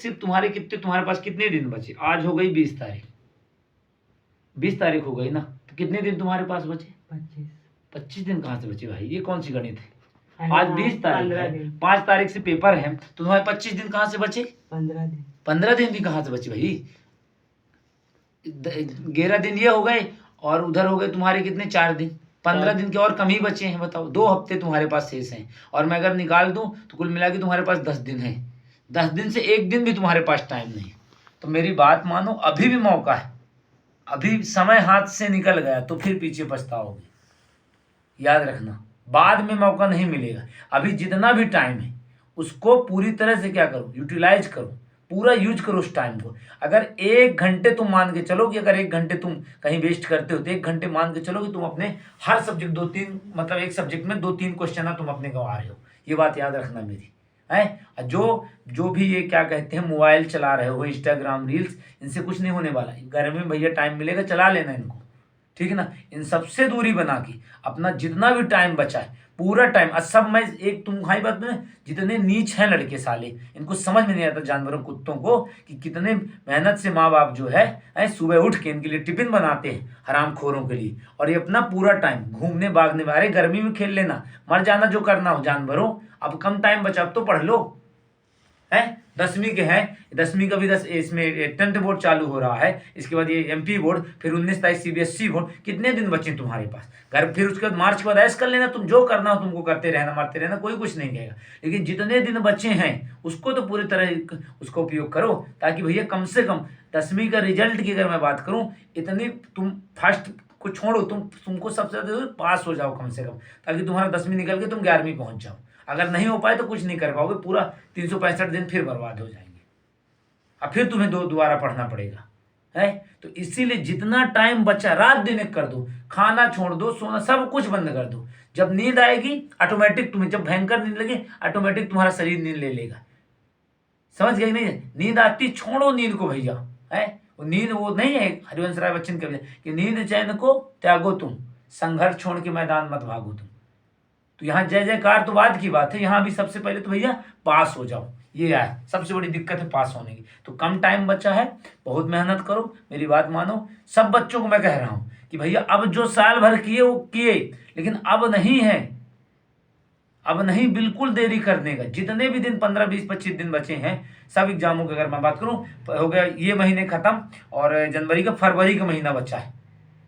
सिर्फ तुम्हारे पास कितने दिन बचे? आज हो गई 20 तारीख, 20 तारीख हो गई ना, तो कितने दिन तुम्हारे पास बचे? 25। 25 दिन कहाँ से बचे भाई? ये कौन सी गणित है? आज 20 तारीख है, 5 तारीख से पेपर है, तो तुम्हारे 25 दिन कहाँ से बचे? 15 दिन। 15 दिन भी कहाँ से बचे भाई? 11 दिन ये हो गए और उधर हो गए तुम्हारे कितने? 4 दिन। 15 दिन के और कम ही बचे हैं। बताओ, 2 हफ्ते तुम्हारे पास शेष हैं, और मैं अगर निकाल दूं तो कुल मिला के तुम्हारे पास 10 दिन है। 10 दिन से 1 दिन भी तुम्हारे पास टाइम नहीं। तो मेरी बात मानो, अभी भी मौका है, अभी समय हाथ से निकल गया तो फिर पीछे पछताओगे। याद रखना, बाद में मौका नहीं मिलेगा। अभी जितना भी टाइम है उसको पूरी तरह से क्या करो? यूटिलाइज करो, पूरा यूज करो उस टाइम को। अगर 1 घंटे तुम मान के चलो कि अगर 1 घंटे तुम कहीं वेस्ट करते हो, तो 1 घंटे मान के चलो कि तुम अपने हर सब्जेक्ट 2-3, मतलब एक सब्जेक्ट में 2-3 क्वेश्चन तुम अपने गंवा रहे हो। ये बात याद रखना मेरी है। जो भी ये क्या कहते हैं, मोबाइल चला रहे हो, इंस्टाग्राम रील्स, इनसे कुछ नहीं होने वाला। घर में भैया टाइम मिलेगा चला लेना इनको, ठीक है ना। इन सबसे दूरी बना के अपना जितना भी टाइम बचा है पूरा टाइम। सब मैं एक तुम्हारी बात में, जितने नीच हैं लड़के साले, इनको समझ में नहीं आता जानवरों कुत्तों को कि कितने मेहनत से माँ बाप जो है सुबह उठ के इनके लिए टिफिन बनाते हैं हरामखोरों के लिए, और ये अपना पूरा टाइम घूमने भागने में। अरे गर्मी में खेल लेना, मर जाना जो करना हो जानवरों, अब कम टाइम बचा, अब तो पढ़ लो है। 10वीं के हैं, 10वीं का भी इसमें 10th बोर्ड चालू हो रहा है, इसके बाद ये MP बोर्ड, फिर 19 तारीख CBSE बोर्ड। कितने दिन बचे तुम्हारे पास? घर फिर उसके बाद मार्च के बाद ऐश कर लेना, तुम जो करना हो तुमको करते रहना, मरते रहना, कोई कुछ नहीं कहेगा। लेकिन जितने दिन बचे हैं उसको तो पूरी तरह उसको उपयोग करो, ताकि भैया कम से कम 10वीं का रिजल्ट की अगर मैं बात करूं, इतनी तुम फर्स्ट को छोड़ो, तुमको सबसे ज्यादा पास हो जाओ कम से कम, ताकि तुम्हारा 10वीं निकल के तुम 11वीं पहुंच जाओ। अगर नहीं हो पाए तो कुछ नहीं कर पाओगे, पूरा 365 दिन फिर बर्बाद हो जाएंगे, अब फिर तुम्हें दोबारा पढ़ना पड़ेगा है। तो इसीलिए जितना टाइम बचा रात दिन एक कर दो, खाना छोड़ दो, सोना सब कुछ बंद कर दो। जब नींद आएगी ऑटोमेटिक तुम्हें, जब भयंकर नींद लगे ऑटोमेटिक तुम्हारा शरीर नींद ले लेगा। समझ गए नहीं? नींद आती, छोड़ो नींद को भैया है। वो नींद वो नहीं है हरिवंश राय बच्चन कविता कि नींद चैन को त्यागो तुम, संघर्ष छोड़ के मैदान मत भागो तुम। तो यहाँ जय जयकार तो बाद की बात है, यहाँ भी सबसे पहले तो भैया पास हो जाओ। ये है सबसे बड़ी दिक्कत है, पास होने की। तो कम टाइम बचा है, बहुत मेहनत करो, मेरी बात मानो। सब बच्चों को मैं कह रहा हूँ कि भैया अब जो साल भर किए वो किए, लेकिन अब नहीं है, अब नहीं बिल्कुल देरी करने का। जितने भी दिन 15, 20, 25 दिन बचे हैं सब एग्जामों की अगर मैं बात करूं, हो गया ये महीने खत्म, और जनवरी का, फरवरी का महीना बचा है,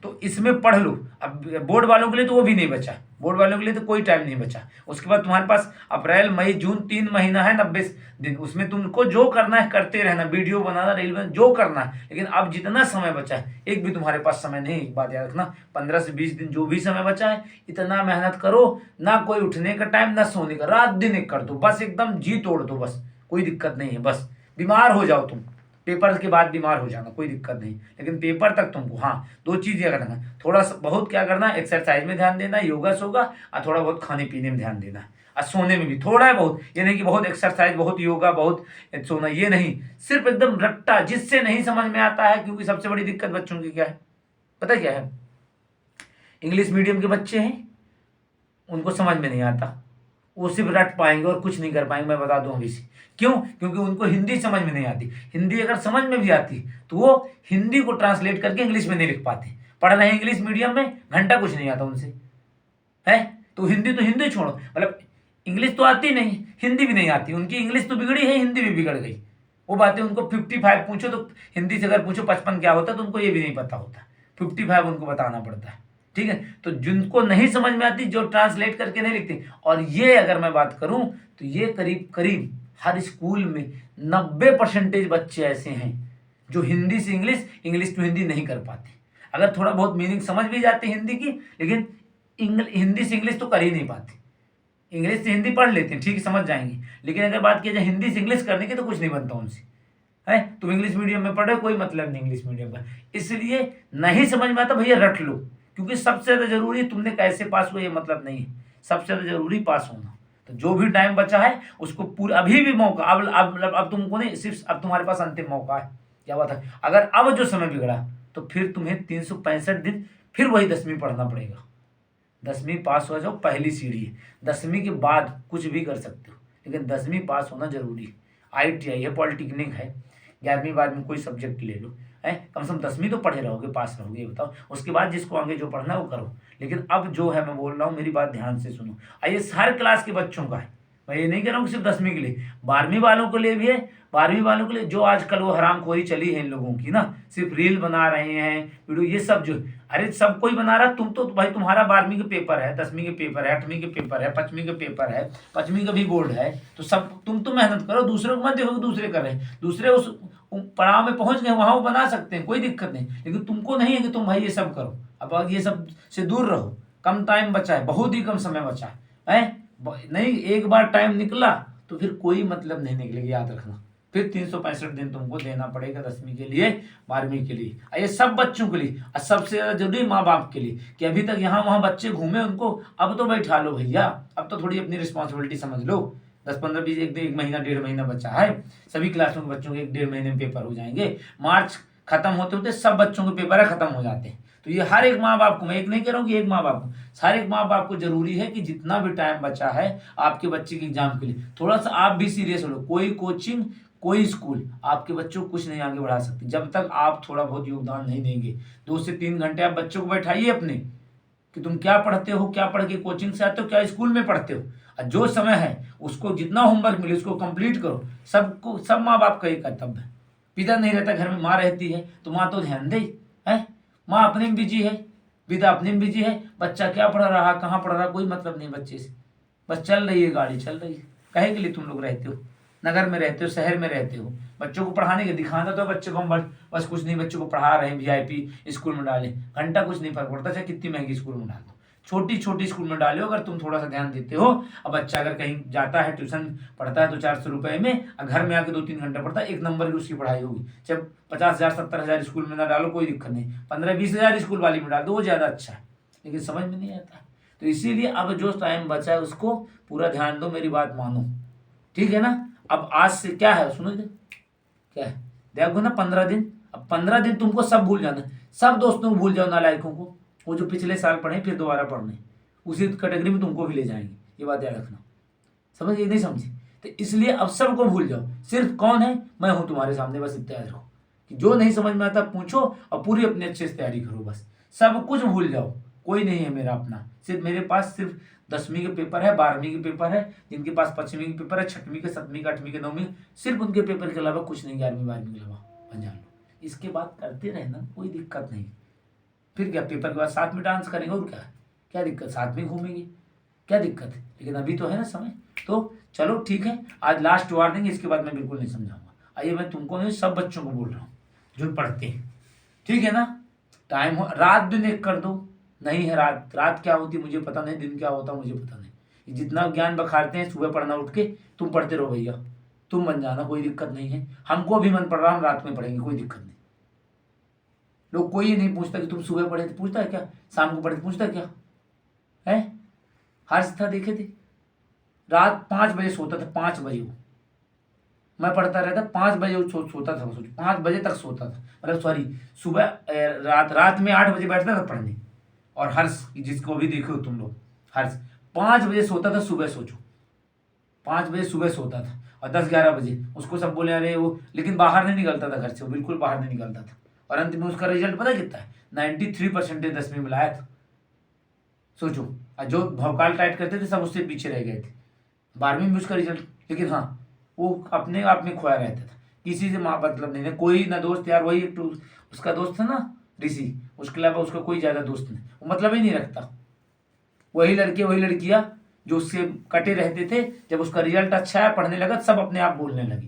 तो इसमें पढ़ लो। अब बोर्ड वालों के लिए तो वो भी नहीं बचा, बोर्ड वालों के लिए तो कोई टाइम नहीं बचा। उसके बाद तुम्हारे पास अप्रैल मई जून 3 महीना है, 90 दिन, उसमें तुमको जो करना है करते रहना, वीडियो बनाना, रील बनाना, जो करना है। लेकिन अब जितना समय बचा है, एक भी तुम्हारे पास समय नहीं। एक बात याद रखना, 15 से 20 दिन जो भी समय बचा है, इतना मेहनत करो, ना कोई उठने का टाइम ना सोने का, रात दिन एक कर दो बस, एकदम जी तोड़ दो बस, कोई दिक्कत नहीं है। बस बीमार हो जाओ तुम, पेपर के बाद बीमार हो जाना, कोई दिक्कत नहीं, लेकिन पेपर तक तुमको हाँ 2 चीज़ क्या करना, थोड़ा बहुत क्या करना, एक्सरसाइज में ध्यान देना, योगा सोगा, और थोड़ा बहुत खाने पीने में ध्यान देना, और सोने में भी थोड़ा है बहुत। ये नहीं कि बहुत एक्सरसाइज, बहुत योगा, बहुत सोना, ये नहीं, सिर्फ एकदम रट्टा, जिससे नहीं समझ में आता है। क्योंकि सबसे बड़ी दिक्कत बच्चों की क्या है पता क्या है? इंग्लिश मीडियम के बच्चे हैं, उनको समझ में नहीं आता, वो सिर्फ रट पाएंगे और कुछ नहीं कर पाएंगे। मैं बता दूं अभी से क्यों, क्योंकि उनको हिंदी समझ में नहीं आती। हिंदी अगर समझ में भी आती तो वो हिंदी को ट्रांसलेट करके इंग्लिश में नहीं लिख पाते। पढ़ रहे हैं इंग्लिश मीडियम में, घंटा कुछ नहीं आता उनसे है। तो हिंदी छोड़ो, मतलब इंग्लिश तो आती नहीं, हिंदी भी नहीं आती उनकी। इंग्लिश तो बिगड़ी है, हिंदी भी बिगड़ गई। वो बातें उनको 55 पूछो तो हिंदी से अगर पूछो 55 क्या होता है, तो उनको ये भी नहीं पता होता। 55 उनको बताना पड़ता है, ठीक है। तो जिनको नहीं समझ में आती, जो ट्रांसलेट करके नहीं लिखते, और ये अगर मैं बात करूं तो ये करीब करीब हर स्कूल में 90% बच्चे ऐसे हैं जो हिंदी से इंग्लिश, इंग्लिश टू हिंदी नहीं कर पाते। अगर थोड़ा बहुत मीनिंग समझ भी जाते हिंदी की, लेकिन हिंदी से इंग्लिश तो कर ही नहीं पाते। इंग्लिश से हिंदी पढ़ लेते हैं, ठीक समझ जाएंगे, लेकिन अगर बात किया जाए हिंदी से इंग्लिश करने की तो कुछ नहीं बनता उनसे है। तुम इंग्लिश मीडियम में पढ़े, कोई मतलब नहीं इंग्लिश मीडियम का। इसलिए नहीं समझ में आता भैया रट लो, क्योंकि सबसे ज़्यादा जरूरी तुमने कैसे पास हुआ ये मतलब नहीं है, सबसे ज़्यादा जरूरी पास होना। तो जो भी टाइम बचा है उसको पूरा, अभी भी मौका, अब तुमको नहीं, सिर्फ अब तुम्हारे पास अंतिम मौका है। क्या बात है? अगर अब जो समय बिगड़ा तो फिर तुम्हें 365 दिन फिर वही 10वीं पढ़ना पड़ेगा। 10वीं पास हो जाओ, पहली सीढ़ी है। 10वीं के बाद कुछ भी कर सकते हो, लेकिन 10वीं पास होना जरूरी है। ITI है, पॉलिटेक्निक है, 11वीं 12वीं कोई सब्जेक्ट ले लो, है कम से कम 10वीं तो पढ़े रहोगे, पास रहोगे, ये बताओ। उसके बाद जिसको आगे जो पढ़ना है वो करो। लेकिन अब जो है मैं बोल रहा हूँ, मेरी बात ध्यान से सुनो। ये हर क्लास के बच्चों का है, मैं ये नहीं कह रहा हूँ सिर्फ 10वीं के लिए, 12वीं वालों के लिए भी है। 12वीं वालों के लिए जो आजकल वो हरामखोरी चली है इन लोगों की ना, सिर्फ रील बना रहे हैं, वीडियो, ये सब जो, अरे सब कोई बना रहा। तुम तो भाई तुम्हारा 12वीं के पेपर है, 10वीं के पेपर है, 8वीं के पेपर है, 5वीं के पेपर है, 5वीं का भी बोर्ड है, तो सब तुम तो मेहनत करो, दूसरों को मत देखो दूसरे कर रहे हैं। दूसरे उस पड़ाव में पहुंच गए, वहां वो बना सकते हैं, कोई दिक्कत नहीं। लेकिन तुमको नहीं है कि तुम भाई ये सब करो। अब ये सब से दूर रहो। कम टाइम बचा है, बहुत ही कम समय बचा है, नहीं एक बार टाइम निकला तो फिर कोई मतलब नहीं निकलेगा, याद रखना। फिर 365 दिन तुमको देना पड़ेगा 10वीं के लिए, 12वीं के लिए, ये सब बच्चों के लिए। और सबसे ज्यादा जरूरी माँ बाप के लिए, कि अभी तक यहाँ वहाँ बच्चे घूमे, उनको अब तो बैठा लो भैया, अब तो थोड़ी अपनी रिस्पॉन्सिबिलिटी समझ लो। 10 15 20 एक महीना 1.5 महीना बचा है, सभी क्लासों के बच्चों के 1.5 महीने में पेपर हो जाएंगे। मार्च खत्म होते होते सब बच्चों के पेपर खत्म हो जाते हैं। तो ये हर एक माँ बाप को, मैं एक नहीं कह रहा हूँ कि एक माँ बाप को, हर एक माँ बाप को जरूरी है कि जितना भी टाइम बचा है आपके बच्चे के एग्जाम के लिए, थोड़ा सा आप भी सीरियस हो लो। कोई कोचिंग, कोई स्कूल आपके बच्चों को कुछ नहीं आगे बढ़ा सकती जब तक आप थोड़ा बहुत योगदान नहीं देंगे। 2 से 3 घंटे आप बच्चों को बैठाइए अपने, कि तुम क्या पढ़ते हो, क्या पढ़ के कोचिंग से आते हो, क्या स्कूल में पढ़ते हो, और जो समय है उसको जितना होमवर्क मिले उसको कंप्लीट करो। सबको, सब माँ बाप का ये कर्तव्य है। पिता नहीं रहता घर में, माँ रहती है, तो माँ तो ध्यान दे, है माँ अपने में बिजी है, पिता अपने में बिजी है। बच्चा क्या पढ़ रहा, कहाँ पढ़ रहा, कोई मतलब नहीं बच्चे से, बस चल रही है गाड़ी, चल रही है। कहे के लिए तुम लोग रहते हो, नगर में रहते हो, शहर में रहते हो, बच्चों को पढ़ाने के दिखाना तो बच्चों को हम बस कुछ नहीं, बच्चों को पढ़ा रहे हैं, VIP स्कूल में डालें, घंटा कुछ नहीं फर्क पड़ता, चाहे कितनी महंगी स्कूल में डाल दो, छोटी छोटी स्कूल में डालो। अगर तुम थोड़ा सा ध्यान देते हो, अब बच्चा अगर कहीं जाता है, ट्यूशन पढ़ता है तो 400 रुपए में, और घर में आके 2-3 घंटा पढ़ता है, 1 नंबर की उसकी पढ़ाई होगी। जब 50,000 70,000 स्कूल में ना डालो, कोई दिक्कत नहीं, 15-20 हज़ार स्कूल वाली में डाल दो, वो ज़्यादा अच्छा है, लेकिन समझ में नहीं आता। तो इसीलिए अब जो टाइम बचा है उसको पूरा ध्यान दो, मेरी बात मानो, ठीक है ना। अब आज से क्या है, सुनो क्या है, देखो ना 15 दिन, अब 15 दिन तुमको सब भूल जाना, सब दोस्तों को भूल जाओ, नालायकों को, वो जो पिछले साल पढ़े फिर दोबारा पढ़ने, उसी कैटेगरी में तुमको भी ले जाएंगे, ये बात याद रखना। समझ ये नहीं समझे, तो इसलिए अब सबको भूल जाओ, सिर्फ कौन है, मैं हूं तुम्हारे सामने, बस इतना याद रखो। कि जो नहीं समझ में आता पूछो, और पूरी अपने अच्छे से तैयारी करो, बस सब कुछ भूल जाओ। कोई नहीं है मेरा अपना, सिर्फ मेरे पास सिर्फ 10वीं के पेपर है, 12वीं के पेपर है, जिनके पास 5वीं के पेपर है, 6वीं के, 7वीं के, 8वीं के, 9वीं, सिर्फ उनके पेपर के अलावा कुछ नहीं, 11वीं 12वीं के अलावा, जान लो। इसके बाद करते रहना, कोई दिक्कत नहीं। फिर क्या, पेपर के बाद साथ में डांस करेंगे, और क्या दिक्कत, साथ में घूमेंगे, क्या दिक्कत है, लेकिन अभी तो है ना समय। तो चलो ठीक है, आज लास्ट वार्निंग, इसके बाद मैं बिल्कुल नहीं समझाऊंगा। आइए, मैं तुमको नहीं, सब बच्चों को बोल रहा हूँ जो पढ़ते हैं, ठीक है ना। टाइम हो, रात दिन एक कर दो, नहीं है रात क्या होती मुझे पता नहीं, दिन क्या होता मुझे पता नहीं। जितना ज्ञान बखारते हैं सुबह पढ़ना, उठ के तुम पढ़ते रहो भैया, तुम बन जाना, कोई दिक्कत नहीं है। हमको भी मन पड़ रहा, हम रात में पढ़ेंगे, कोई दिक्कत नहीं। लोग कोई ये नहीं पूछता कि तुम सुबह पढ़े थे, पूछता है क्या, शाम को पढ़े थे, पूछता है क्या है। हर्ष था, देखे थे, रात 5 बजे सोता था, 5 बजे वो, मैं पढ़ता रहता, 5 बजे वो सोता था, सोचो 5 बजे तक सोता था, मतलब सॉरी, सुबह रात में 8 बजे बैठता था पढ़ने। और हर्ष, जिसको भी देखो तुम लोग, हर्ष 5 बजे सोता था सुबह, सोचो 5 बजे सुबह सोता था, और 10-11 बजे उसको सब बोले अरे वो, लेकिन बाहर नहीं निकलता था घर से, वो बिल्कुल बाहर नहीं निकलता था। और अंत में उसका रिजल्ट पता कितना है, 93% 10वीं में लाया था, सोचो। और जो भौकाल टाइट करते थे सब उससे पीछे रह गए थे, 12वीं में उसका रिजल्ट, लेकिन हाँ वो अपने आप में खोया रहता था, किसी से मतलब नहीं था, कोई ना दोस्त यार, वही एक उसका दोस्त था ना ऋषि, उसके अलावा उसका कोई ज़्यादा दोस्त नहीं, वो मतलब ही नहीं रखता। वही लड़के वही लड़कियाँ जो उससे कटे रहते थे, जब उसका रिजल्ट अच्छा है, पढ़ने लगा, सब अपने आप बोलने लगे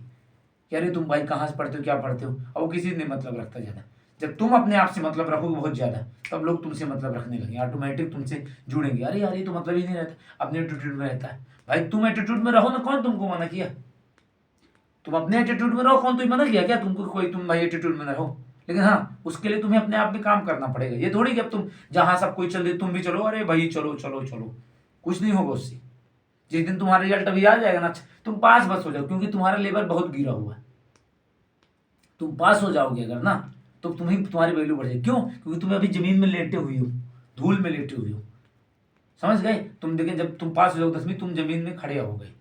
कि अरे तुम भाई कहाँ से पढ़ते हो, क्या पढ़ते हो। और वो किसी से नहीं मतलब रखता ज़्यादा। जब तुम अपने आप से मतलब रखोगे बहुत ज़्यादा, तब लोग तुमसे मतलब रखने लगे, ऑटोमेटिक तुमसे जुड़ेंगे। अरे यार ये तो मतलब ही नहीं रहता, अपने एटीट्यूड में रहता है। भाई तुम एटीट्यूड में रहो ना, कौन तुमको मना किया, तुम अपने एटीट्यूड में रहो, कौन तुम्हें मना किया क्या तुमको, कोई तुम भाई एटीट्यूड में रहो। लेकिन हाँ, उसके लिए तुम्हें अपने आप में काम करना पड़ेगा। ये थोड़ी कि अब तुम जहाँ सब कोई चल रहे तुम भी चलो, अरे भाई चलो चलो चलो, कुछ नहीं होगा उससे। जिस दिन तुम्हारा रिजल्ट अभी आ जाएगा ना, तुम पास बस हो जाओ, क्योंकि तुम्हारा लेवल बहुत गिरा हुआ है। तुम पास हो जाओगे अगर ना, तो तुम्हारी वैल्यू बढ़ जाएगी। क्यों, क्योंकि तुम अभी जमीन में लेटे हुई हो, धूल में लेटे हुई हो, समझ गए। तुम देखें जब तुम पास हो जाओगे 10वीं, तुम जमीन में खड़े हो गए,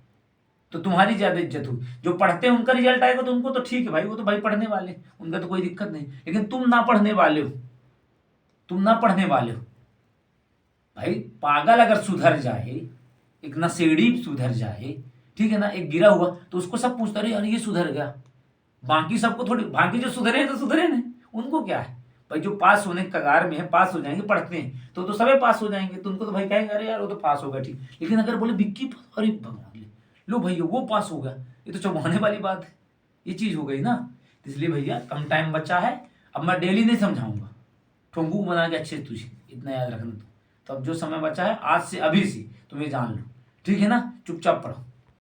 तो तुम्हारी ज्यादा इज्जत हुई। जो पढ़ते हैं उनका रिजल्ट आएगा तो उनको तो ठीक है भाई, वो तो भाई पढ़ने वाले, उनका तो कोई दिक्कत नहीं। लेकिन तुम ना पढ़ने वाले हो, तुम ना पढ़ने वाले हो भाई। पागल अगर सुधर जाए, एक नशेड़ी सुधर जाए, ठीक है ना, एक गिरा हुआ तो उसको सब पूछता रहे अरे ये सुधर गया, बाकी सबको थोड़ी, बाकी जो सुधरे हैं तो सुधरे नहीं, उनको क्या है भाई। जो पास होने के कगार में है, पास हो जाएंगे, पढ़ते हैं तो सभी पास हो जाएंगे, तो उनको तो भाई कहेंगे अरे यार वो तो पास हो गया ठीक। लेकिन अगर बोले विक्की पास, अरे भगवान लो भैया वो पास हो गया, ये तो चौंकाने वाली बात है, ये चीज हो गई ना। तो इसलिए भैया कम टाइम बचा है, अब मैं डेली नहीं समझाऊंगा, ठोंगू बना के अच्छे तुझे, इतना याद रखना। तो अब जो समय बचा है आज से, अभी से तुम्हें जान लो, ठीक है ना, चुपचाप पढ़ो।